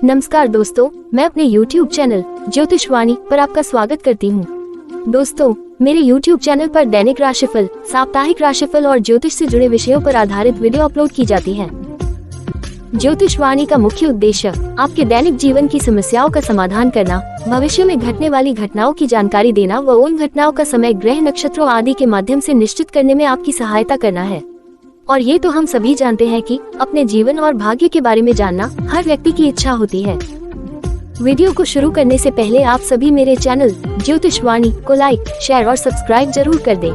नमस्कार दोस्तों, मैं अपने YouTube चैनल ज्योतिषवाणी पर आपका स्वागत करती हूँ। दोस्तों, मेरे YouTube चैनल पर दैनिक राशिफल, साप्ताहिक राशिफल और ज्योतिष से जुड़े विषयों पर आधारित वीडियो अपलोड की जाती हैं। ज्योतिषवाणी का मुख्य उद्देश्य आपके दैनिक जीवन की समस्याओं का समाधान करना, भविष्य में घटने वाली घटनाओं की जानकारी देना व उन घटनाओं का समय, ग्रह, नक्षत्रों आदि के माध्यम से निश्चित करने में आपकी सहायता करना है। और ये तो हम सभी जानते हैं कि अपने जीवन और भाग्य के बारे में जानना हर व्यक्ति की इच्छा होती है। वीडियो को शुरू करने से पहले आप सभी मेरे चैनल ज्योतिषवाणी को लाइक, शेयर और सब्सक्राइब जरूर कर दें।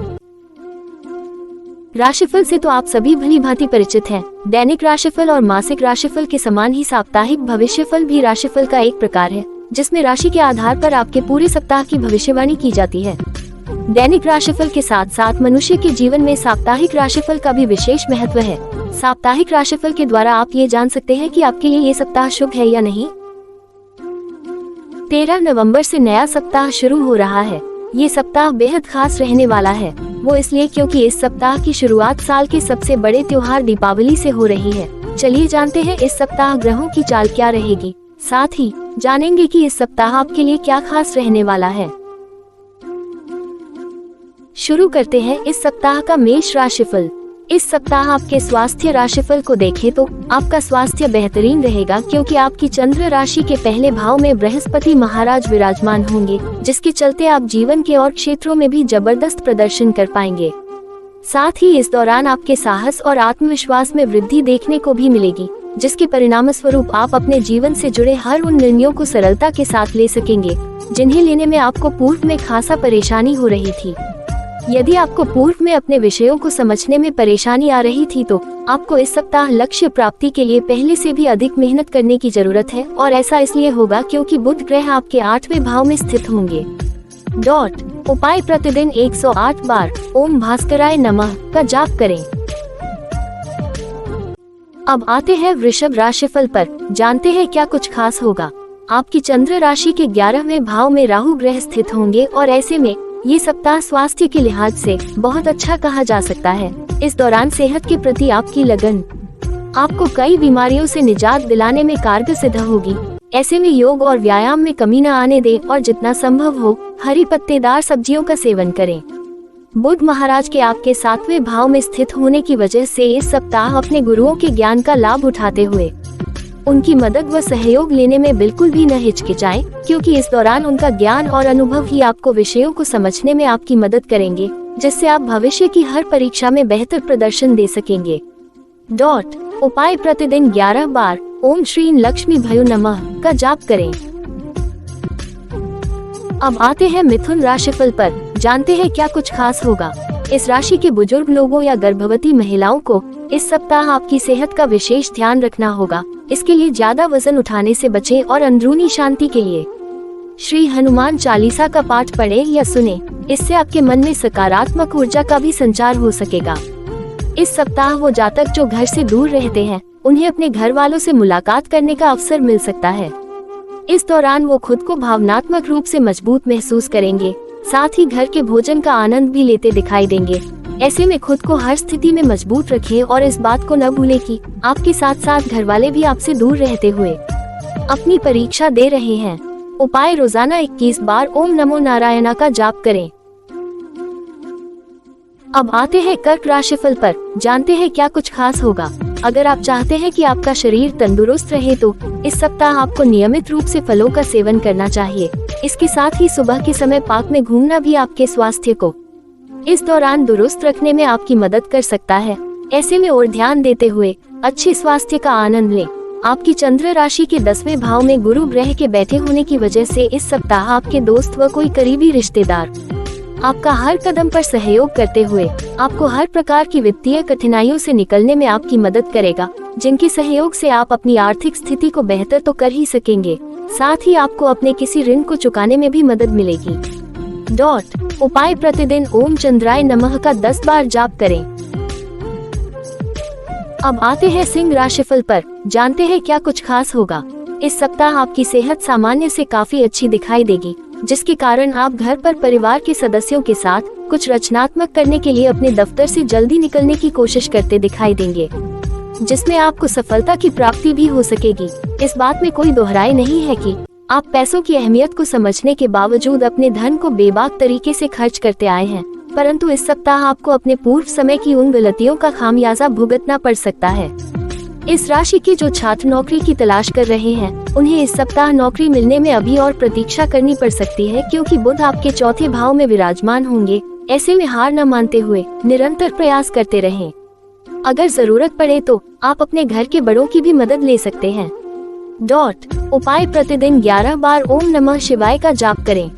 राशिफल से तो आप सभी भली भांति परिचित हैं। दैनिक राशिफल और मासिक राशिफल के समान ही साप्ताहिक भविष्यफल भी राशिफल का एक प्रकार है, जिसमें राशि के आधार पर आपके पूरे सप्ताह की भविष्यवाणी की जाती है। दैनिक राशिफल के साथ साथ मनुष्य के जीवन में साप्ताहिक राशिफल का भी विशेष महत्व है। साप्ताहिक राशिफल के द्वारा आप ये जान सकते हैं कि आपके लिए ये सप्ताह शुभ है या नहीं। 13 नवंबर से नया सप्ताह शुरू हो रहा है। ये सप्ताह बेहद खास रहने वाला है। वो इसलिए क्योंकि इस सप्ताह की शुरुआत साल के सबसे बड़े त्योहार दीपावली से हो रही है। चलिए जानते हैं इस सप्ताह ग्रहों की चाल क्या रहेगी। साथ ही जानेंगे कि इस सप्ताह आपके लिए क्या खास रहने वाला है। शुरू करते हैं इस सप्ताह का मेष राशिफल। इस सप्ताह आपके स्वास्थ्य राशिफल को देखें तो आपका स्वास्थ्य बेहतरीन रहेगा, क्योंकि आपकी चंद्र राशि के पहले भाव में बृहस्पति महाराज विराजमान होंगे, जिसके चलते आप जीवन के और क्षेत्रों में भी जबरदस्त प्रदर्शन कर पाएंगे। साथ ही इस दौरान आपके साहस और आत्मविश्वास में वृद्धि देखने को भी मिलेगी, जिसके परिणाम स्वरूप आप अपने जीवन से जुड़े हर उन निर्णयों को सरलता के साथ ले सकेंगे, जिन्हें लेने में आपको पूर्व में खासा परेशानी हो रही थी। यदि आपको पूर्व में अपने विषयों को समझने में परेशानी आ रही थी तो आपको इस सप्ताह लक्ष्य प्राप्ति के लिए पहले से भी अधिक मेहनत करने की जरूरत है, और ऐसा इसलिए होगा क्योंकि बुध ग्रह आपके 8वें भाव में स्थित होंगे। उपाय: प्रतिदिन 108 बार ओम भास्कराय नमः का जाप करें। अब आते हैं वृषभ राशिफल पर। जानते हैं क्या कुछ खास होगा। आपकी चंद्र राशि के 11वें भाव में राहु ग्रह स्थित होंगे, और ऐसे में ये सप्ताह स्वास्थ्य के लिहाज से बहुत अच्छा कहा जा सकता है। इस दौरान सेहत के प्रति आपकी लगन आपको कई बीमारियों से निजात दिलाने में कारगर सिद्ध होगी। ऐसे में योग और व्यायाम में कमी न आने दें और जितना संभव हो हरी पत्तेदार सब्जियों का सेवन करें। बुध महाराज के आपके 7वें भाव में स्थित होने की वजह से इस सप्ताह अपने गुरुओं के ज्ञान का लाभ उठाते हुए उनकी मदद व सहयोग लेने में बिल्कुल भी न हिचकिचाएं, क्योंकि इस दौरान उनका ज्ञान और अनुभव ही आपको विषयों को समझने में आपकी मदद करेंगे, जिससे आप भविष्य की हर परीक्षा में बेहतर प्रदर्शन दे सकेंगे। उपाय: प्रतिदिन 11 बार ओम श्री लक्ष्मी भयो नमः का जाप करें। अब आते हैं मिथुन राशिफल पर। जानते हैं क्या कुछ खास होगा। इस राशि के बुजुर्ग लोगों या गर्भवती महिलाओं को इस सप्ताह आपकी सेहत का विशेष ध्यान रखना होगा। इसके लिए ज्यादा वजन उठाने से बचें और अंदरूनी शांति के लिए श्री हनुमान चालीसा का पाठ पढ़ें या सुने। इससे आपके मन में सकारात्मक ऊर्जा का भी संचार हो सकेगा। इस सप्ताह वो जातक जो घर से दूर रहते हैं, उन्हें अपने घर वालों से मुलाकात करने का अवसर मिल सकता है। इस दौरान वो खुद को भावनात्मक रूप से मजबूत महसूस करेंगे। साथ ही घर के भोजन का आनंद भी लेते दिखाई देंगे। ऐसे में खुद को हर स्थिति में मजबूत रखें और इस बात को न भूलें कि आपके साथ साथ घर वाले भी आपसे दूर रहते हुए अपनी परीक्षा दे रहे हैं। उपाय: रोजाना 21 बार ओम नमो नारायणा का जाप करें। अब आते हैं कर्क राशिफल पर। जानते हैं क्या कुछ खास होगा। अगर आप चाहते हैं कि आपका शरीर तंदुरुस्त रहे तो इस सप्ताह आपको नियमित रूप से फलों का सेवन करना चाहिए। इसके साथ ही सुबह के समय पार्क में घूमना भी आपके स्वास्थ्य को इस दौरान दुरुस्त रखने में आपकी मदद कर सकता है। ऐसे में और ध्यान देते हुए अच्छे स्वास्थ्य का आनंद लें। आपकी चंद्र राशि के 10वें भाव में गुरु ग्रह के बैठे होने की वजह से इस सप्ताह आपके दोस्त व कोई करीबी रिश्तेदार आपका हर कदम पर सहयोग करते हुए आपको हर प्रकार की वित्तीय कठिनाइयों से निकलने में आपकी मदद करेगा, जिनके सहयोग से आप अपनी आर्थिक स्थिति को बेहतर तो कर ही सकेंगे, साथ ही आपको अपने किसी ऋण को चुकाने में भी मदद मिलेगी। उपाय: प्रतिदिन ओम चंद्राय नमः का 10 बार जाप करें। अब आते हैं सिंह राशिफल पर। जानते हैं क्या कुछ खास होगा। इस सप्ताह आपकी सेहत सामान्य से काफी अच्छी दिखाई देगी, जिसके कारण आप घर पर परिवार के सदस्यों के साथ कुछ रचनात्मक करने के लिए अपने दफ्तर से जल्दी निकलने की कोशिश करते दिखाई देंगे। जिसमें आपको सफलता की प्राप्ति भी हो सकेगी। इस बात में कोई दोहराई नहीं है कि आप पैसों की अहमियत को समझने के बावजूद अपने धन को बेबाक तरीके से खर्च करते आए हैं, परंतु इस सप्ताह आपको अपने पूर्व समय की उन गलतियों का खामियाजा भुगतना पड़ सकता है। इस राशि के जो छात्र नौकरी की तलाश कर रहे हैं, उन्हें इस सप्ताह नौकरी मिलने में अभी और प्रतीक्षा करनी पड़ सकती है, क्योंकि बुध आपके चौथे भाव में विराजमान होंगे। ऐसे में हार न मानते हुए निरंतर प्रयास करते रहें। अगर जरूरत पड़े तो आप अपने घर के बड़ों की भी मदद ले सकते हैं। उपाय प्रतिदिन 11 बार ओम नमः शिवाय का जाप करें।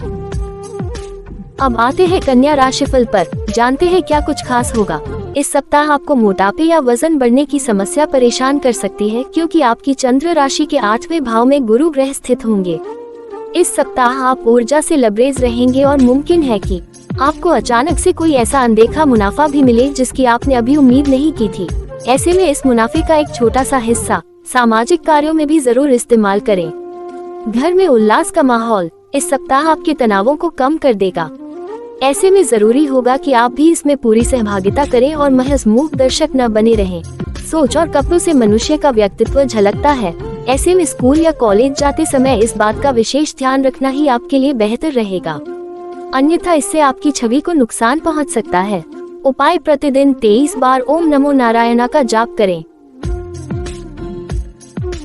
अब आते हैं कन्या राशिफल पर, जानते हैं क्या कुछ खास होगा। इस सप्ताह आपको मोटापे या वजन बढ़ने की समस्या परेशान कर सकती है, क्योंकि आपकी चंद्र राशि के 8वें भाव में गुरु ग्रह स्थित होंगे। इस सप्ताह आप ऊर्जा से लबरेज रहेंगे और मुमकिन है कि आपको अचानक से कोई ऐसा अनदेखा मुनाफा भी मिले जिसकी आपने अभी उम्मीद नहीं की थी। ऐसे में इस मुनाफे का एक छोटा सा हिस्सा सामाजिक कार्यों में भी जरूर इस्तेमाल करें। घर में उल्लास का माहौल इस सप्ताह आपके तनावों को कम कर देगा। ऐसे में जरूरी होगा कि आप भी इसमें पूरी सहभागिता करें और महज मूक दर्शक न बने रहें। सोच और कपड़ों से मनुष्य का व्यक्तित्व झलकता है। ऐसे में स्कूल या कॉलेज जाते समय इस बात का विशेष ध्यान रखना ही आपके लिए बेहतर रहेगा, अन्यथा इससे आपकी छवि को नुकसान पहुंच सकता है। उपाय प्रतिदिन 23 बार ओम नमो नारायणा का जाप करें।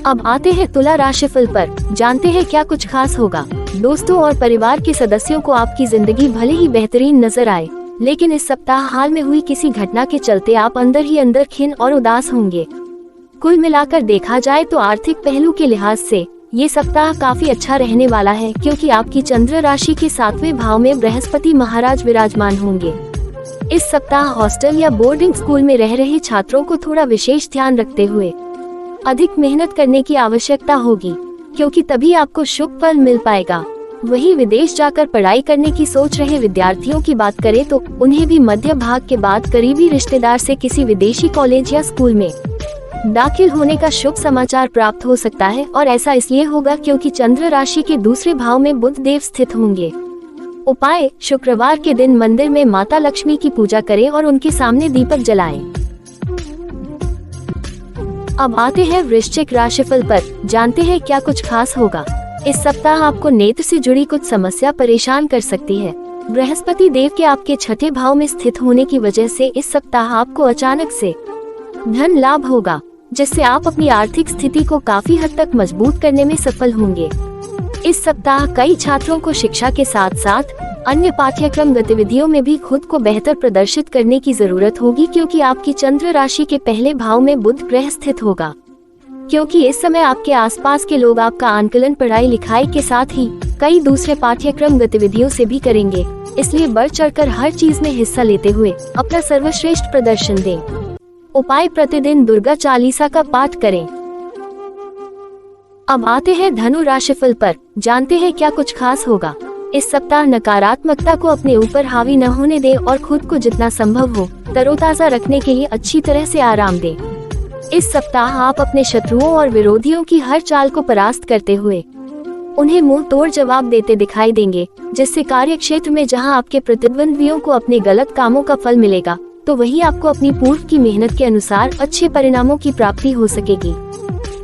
अब आते हैं तुला राशिफल पर, जानते हैं क्या कुछ खास होगा। दोस्तों और परिवार के सदस्यों को आपकी जिंदगी भले ही बेहतरीन नजर आए, लेकिन इस सप्ताह हाल में हुई किसी घटना के चलते आप अंदर ही अंदर खिन्न और उदास होंगे। कुल मिलाकर देखा जाए तो आर्थिक पहलू के लिहाज से ये सप्ताह काफी अच्छा रहने वाला है, क्योंकि आपकी चंद्र राशि के 7वें भाव में बृहस्पति महाराज विराजमान होंगे। इस सप्ताह हॉस्टल या बोर्डिंग स्कूल में रह रहे छात्रों को थोड़ा विशेष ध्यान रखते हुए अधिक मेहनत करने की आवश्यकता होगी, क्योंकि तभी आपको शुभ फल मिल पाएगा। वहीं विदेश जाकर पढ़ाई करने की सोच रहे विद्यार्थियों की बात करें तो उन्हें भी मध्य भाग के बाद करीबी रिश्तेदार से किसी विदेशी कॉलेज या स्कूल में दाखिल होने का शुभ समाचार प्राप्त हो सकता है, और ऐसा इसलिए होगा क्योंकि चंद्र राशि के दूसरे भाव में बुध देव स्थित होंगे। उपाय, शुक्रवार के दिन मंदिर में माता लक्ष्मी की पूजा करें और उनके सामने दीपक जलाएं। अब आते हैं वृश्चिक राशिफल पर, जानते हैं क्या कुछ खास होगा। इस सप्ताह आपको नेत्र से जुड़ी कुछ समस्या परेशान कर सकती है। बृहस्पति देव के आपके 6ठे भाव में स्थित होने की वजह से इस सप्ताह आपको अचानक से धन लाभ होगा, जिससे आप अपनी आर्थिक स्थिति को काफी हद तक मजबूत करने में सफल होंगे। इस सप्ताह कई छात्रों को शिक्षा के साथ साथ अन्य पाठ्यक्रम गतिविधियों में भी खुद को बेहतर प्रदर्शित करने की जरूरत होगी, क्योंकि आपकी चंद्र राशि के पहले भाव में बुध ग्रह स्थित होगा। क्योंकि इस समय आपके आसपास के लोग आपका आंकलन पढ़ाई लिखाई के साथ ही कई दूसरे पाठ्यक्रम गतिविधियों से भी करेंगे, इसलिए बढ़ चढ़कर हर चीज में हिस्सा लेते हुए अपना सर्वश्रेष्ठ प्रदर्शन दें। उपाय, प्रतिदिन दुर्गा चालीसा का पाठ करें। अब आते हैं धनु राशिफल पर, जानते हैं क्या कुछ खास होगा। इस सप्ताह नकारात्मकता को अपने ऊपर हावी न होने दें और खुद को जितना संभव हो तरोताजा रखने के लिए अच्छी तरह से आराम दें। इस सप्ताह आप अपने शत्रुओं और विरोधियों की हर चाल को परास्त करते हुए उन्हें मुंह तोड़ जवाब देते दिखाई देंगे, जिससे कार्य क्षेत्र में जहां आपके प्रतिद्वंद्वियों को अपने गलत कामों का फल मिलेगा, तो वहीं आपको अपनी पूर्व की मेहनत के अनुसार अच्छे परिणामों की प्राप्ति हो सकेगी।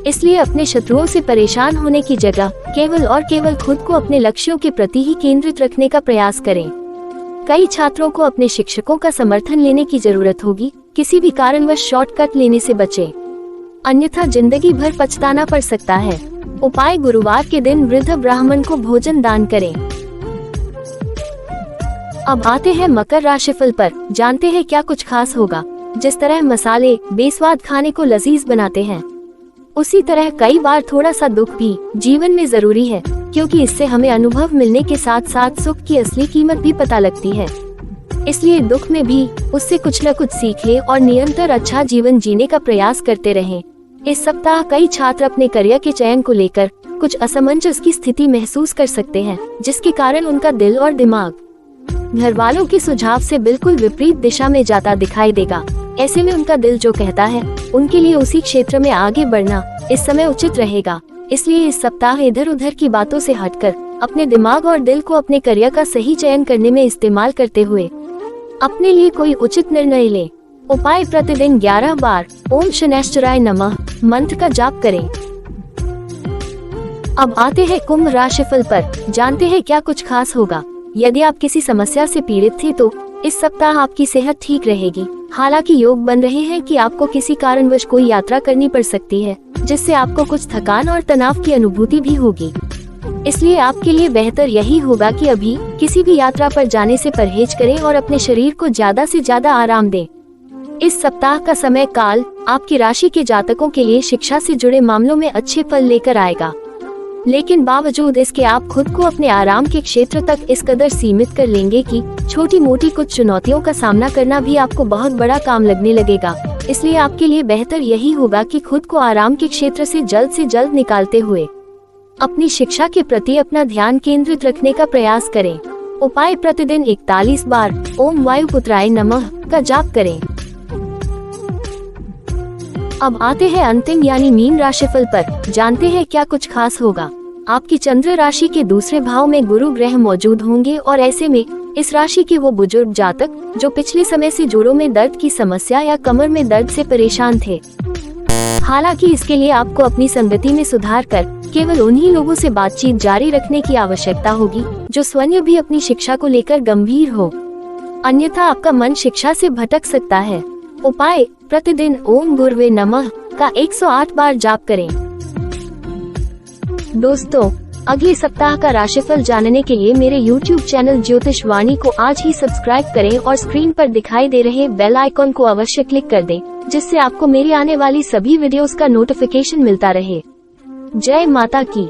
इसलिए अपने शत्रुओं से परेशान होने की जगह केवल और केवल खुद को अपने लक्ष्यों के प्रति ही केंद्रित रखने का प्रयास करें। कई छात्रों को अपने शिक्षकों का समर्थन लेने की जरूरत होगी, किसी भी कारणवश शॉर्टकट लेने से बचें, अन्यथा जिंदगी भर पछताना पड़ सकता है। उपाय, गुरुवार के दिन वृद्ध ब्राह्मण को भोजन दान करें। अब आते हैं मकर राशिफल पर, जानते हैं क्या कुछ खास होगा। जिस तरह मसाले बेस्वाद खाने को लजीज बनाते हैं, उसी तरह कई बार थोड़ा सा दुख भी जीवन में जरूरी है, क्योंकि इससे हमें अनुभव मिलने के साथ साथ सुख की असली कीमत भी पता लगती है। इसलिए दुख में भी उससे कुछ न कुछ सीखें और निरंतर अच्छा जीवन जीने का प्रयास करते रहें। इस सप्ताह कई छात्र अपने करियर के चयन को लेकर कुछ असमंजस की स्थिति महसूस कर सकते हैं, जिसके कारण उनका दिल और दिमाग घर वालों के सुझाव से बिल्कुल विपरीत दिशा में जाता दिखाई देगा। ऐसे में उनका दिल जो कहता है उनके लिए उसी क्षेत्र में आगे बढ़ना इस समय उचित रहेगा। इसलिए इस सप्ताह इधर उधर की बातों से हटकर अपने दिमाग और दिल को अपने करियर का सही चयन करने में इस्तेमाल करते हुए अपने लिए कोई उचित निर्णय लें। उपाय प्रतिदिन 11 बार ओम शनैश्चराय नमः मंत्र का जाप करें। अब आते हैं कुंभ राशिफल पर, जानते हैं क्या कुछ खास होगा। यदि आप किसी समस्या से पीड़ित थे तो इस सप्ताह आपकी सेहत ठीक रहेगी। हालांकि योग बन रहे हैं कि आपको किसी कारणवश कोई यात्रा करनी पड़ सकती है, जिससे आपको कुछ थकान और तनाव की अनुभूति भी होगी। इसलिए आपके लिए बेहतर यही होगा कि अभी किसी भी यात्रा पर जाने से परहेज करें और अपने शरीर को ज्यादा से ज्यादा आराम दें। इस सप्ताह का समय काल आपकी राशि के जातकों के लिए शिक्षा से जुड़े मामलों में अच्छे फल लेकर आएगा, लेकिन बावजूद इसके आप खुद को अपने आराम के क्षेत्र तक इस कदर सीमित कर लेंगे कि छोटी मोटी कुछ चुनौतियों का सामना करना भी आपको बहुत बड़ा काम लगने लगेगा। इसलिए आपके लिए बेहतर यही होगा कि खुद को आराम के क्षेत्र से जल्द निकालते हुए अपनी शिक्षा के प्रति अपना ध्यान केंद्रित रखने का प्रयास करें। उपाय प्रतिदिन 41 बार ओम वायुपुत्राय नमः का जाप करें। अब आते हैं अंतिम यानी मीन राशिफल पर, जानते हैं क्या कुछ खास होगा। आपकी चंद्र राशि के दूसरे भाव में गुरु ग्रह मौजूद होंगे और ऐसे में इस राशि के वो बुजुर्ग जातक जो पिछले समय से जोड़ों में दर्द की समस्या या कमर में दर्द से परेशान थे। हालांकि इसके लिए आपको अपनी संगति में सुधार कर केवल उन्हीं लोगों से बातचीत जारी रखने की आवश्यकता होगी जो स्वयं भी अपनी शिक्षा को लेकर गंभीर हो, अन्यथा आपका मन शिक्षा से भटक सकता है। उपाय प्रतिदिन ओम गुरुवे नमः का 108 बार जाप करें। दोस्तों, अगले सप्ताह का राशिफल जानने के लिए मेरे YouTube चैनल ज्योतिष वाणी को आज ही सब्सक्राइब करें और स्क्रीन पर दिखाई दे रहे बेल आइकॉन को अवश्य क्लिक कर दें, जिससे आपको मेरी आने वाली सभी वीडियोस का नोटिफिकेशन मिलता रहे। जय माता की।